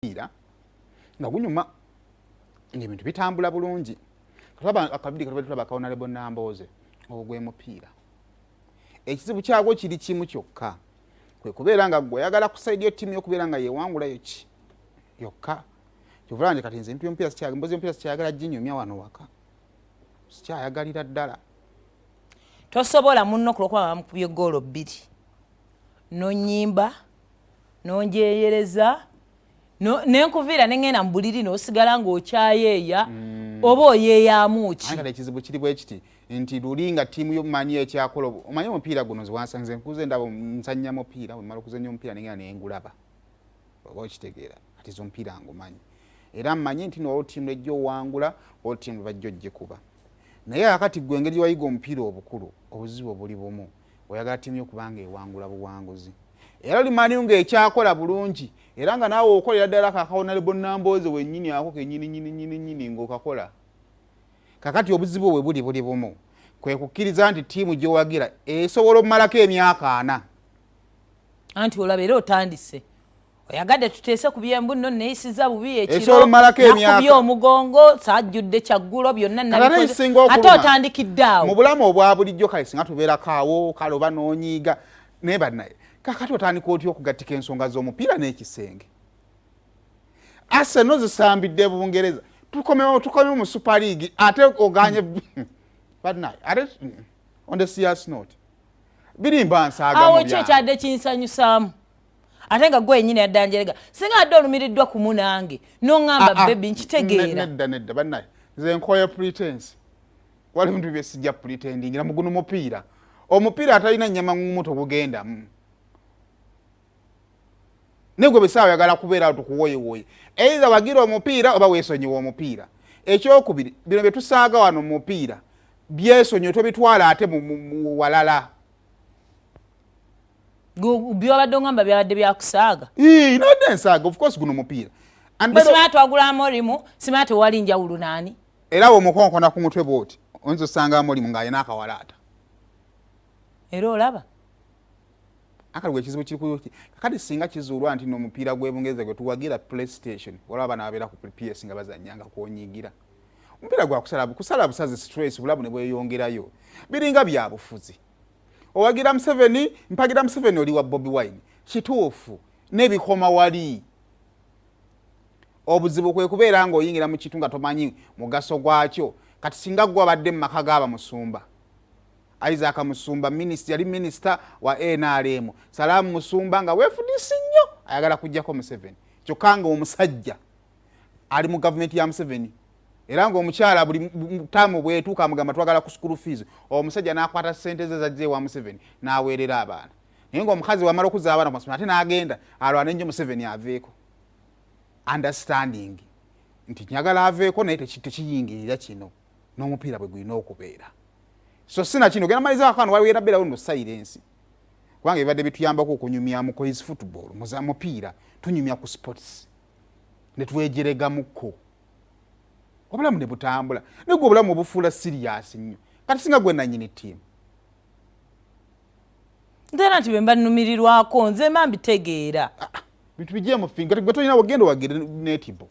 omupiira nga gunyuma ng'ebintu bitambula bulungi. Katulaba akabiri katulaba Honorable Nambooze ogw'omupiira. Ekizibu kyagwo kiri kimu kyokka. Kwe kubeera nga gwe oyagala kusaidia ttiimu y'okubeera nga yeewangulayo ki yokka. Kyovulanje kati nze omupiira sikyagala, emboozi y'omupiira sikyagala ginyumya wano waka. Sikyayagalira ddala. Tosobola munno kulokuba bamukubye goolo 2. Nonyimba, nonjeyereza, nenkuviira nengenda mu buliri n'osigala ng'okyayeeya oba oyeeyaamu ki. Kati ekizibu kiri bwe kiti nti lulinga ttiimu y'omumanyi ekyakola omanyi omupiira guno nze wansanze nkuze ndaba nsanya mupiira bwe mmala okuzannya omupiira nengenda nengulaba. Oba okitegeera kati zo omupiira ngumanyi. Era mmanyi nti n'olwo ttiimu ejja owangula olwo ttiimu bajja oggikuba. Naye akati gwe engeri wayiga omupiira obukulu obuzibu buli bumu oyagala ttiimu y'okubanga ewangula buwanguzi. Era limanyi ng'ekyakola bulungi era nga naawe okolera ddala Honorable Nambooze wennyini ako kennyini ng'okakola. Kakati obuzibu bwe buli bumu kwe kukkiriza nti ttiimu gy'owagira esobola okumalako emyaka 4. Anti olaba era otandise. Oyagadde tuteese ku byembu nno neeyisiza bubi ekiro. Esobola okumalako emyaka. Nakubye omugongo saajjudde kyaggulo byonna nabikoze. Ate otandikidde awo. Mu bulamu obwa bulijjo kale singa tubeerako awo kale oba n'onyiiga naye bannaye. Kakati otandika otya okugattika ensonga z'omupiira n'ekisenge. Arsenal zisambidde Bungereza. Tukomeo mu Super League ate oganye bannaye. Ate on the serious note. Birimba nsaaga mu awo kye kyadde kinsanyusaamu. Ate nga gwe yennyini yaddanjerega singa adde olumiriddwa ku munange n'oŋŋamba baby nkitegeera. Nedda bannaye nze nkoye pretense. Wali bintu bye sijja pretendingira mu guno mupiira. Omupiira atalina nnyama muto bugendamu. Negwe besaawa yagala kubeera tukuwoyewoye. Either wagira omupiira oba weesonyiwa omupiira. Ekyokubiri bino bye tusaaga wano mu mupiira byesonyiwe tobitwala ate mu walala. Byobadde oŋŋamba byabadde byakusaaga. Nodde ensaaga of course guno mupiira. Simanyi twagula amolimu simanyi tewali njawulo naani. Era omukonkona ku mutwe bw'oti oyinza osanga amolimu ng'alina akawalaata. Era olaba akali gwe kizibu kiri kuyoki kakati singa kizuulwa nti n'omupiira gw'Ebungereza gwe tuwagira PlayStation olaba n'abeera ku PS nga bazannyanga kwonyigira. Omupiira gwa kusala busazi stress bulabu ne bweyongerayo biringa bya bufuzi. Owagira Museveni mpagira Museveni oli wa Bobi Wine kituufu n'ebikoma wali. Obuzibu kwe kubeera ng'oyingira mu kitu nga tomanyi mugaso gwakyo kati singa gwe abadde mu maka g'aba Musumba. Isaac Musumba yali minisita wa NRM. Salamu Musumba nga weefudisi nnyo ayagala kujjako Museveni. Kyokka nga omusajja ali mu gavumenti ya Museveni. Era ng'omukyala buli taamu bwetuuka amugamba twagala ku school fees. Omusajja n'akwata ssente ze zajje wa Museveni n'aweerera abaana. Naye ng'omukazi wamala okuzza abaana ku masomero ate n'agenda alwane nnyo Museveni aveeko. Understanding nti nyagala aveeko naye tekiyingirira kino n'omupiira bwe gulina okubeera. So sina kino gena maliza akano wali era bera no silence. Kubanga ebadde bituyambako okunyumya mu quiz football muza mupiira tunyumya ku sports. Ne tuwejerega muko. Obulamu ne butambula. Nego obulamu obufuula serious nnyo. Kati singa gwe nanyini team. Ndera nti bemba numirirwako nze mba mbitegeera. Bitu bijje mu finga kati gwe tolina wagendo wagire netibo.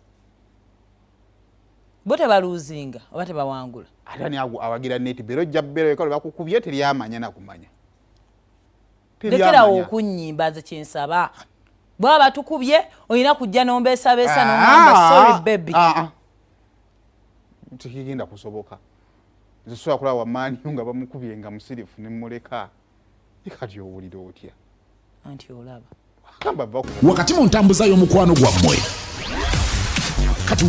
Bote baluzinga oba tebawangula. Atani awagira neti bero jabbero ekalo bakukubye teri amanya na kumanya. Lekera okunyimba ze kyensaba. Bwaba tukubye oyina kujja nombeesa beesa n'omamba sorry baby. Tikigenda kusoboka. Nziswa kula wa mani nga bamukubye nga musirifu ne muleka. Ikati owulira otya. Anti olaba. Kamba wakati mu ntambuza y'omukwano gwammwe. Kati